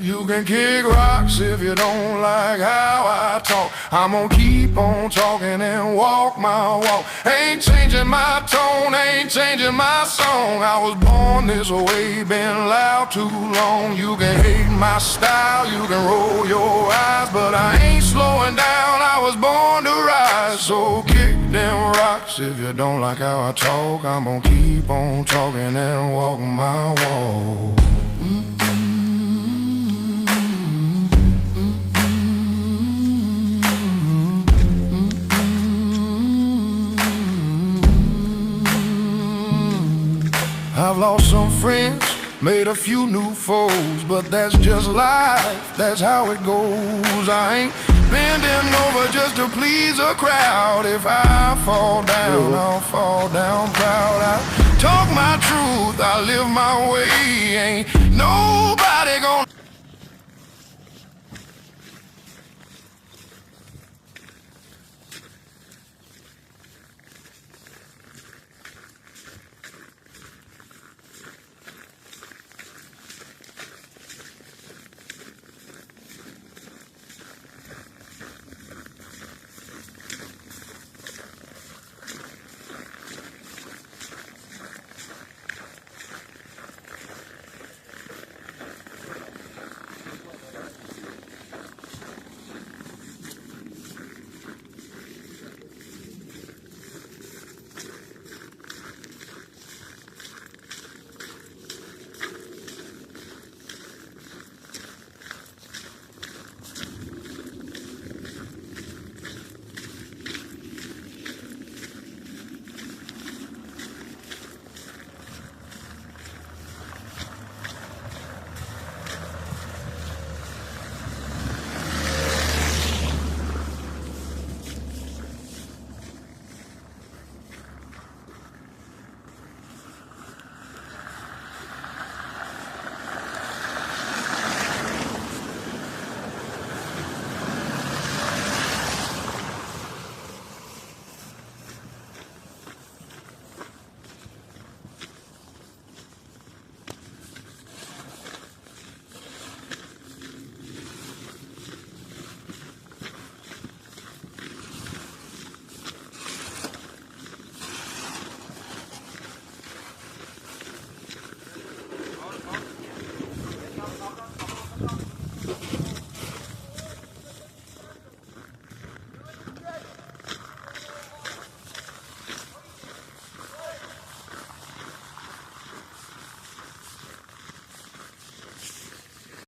You can kick rocks if you don't like how I talk. I'm gonna keep on talking and walk my walk. Ain't changing my tone, ain't changing my song. I was born this way, been loud too long. You can hate my style, you can roll your eyes, but I ain't slowing down, I was born to rise. So kick them rocks if you don't like how I talk. I'm gonna keep on talking and walk my walk. I've lost some friends, made a few new foes, but that's just life, that's how it goes. I ain't bending over just to please a crowd. If I fall down, I'll fall down proud. I talk my truth, I live my way. Ain't nobody gonna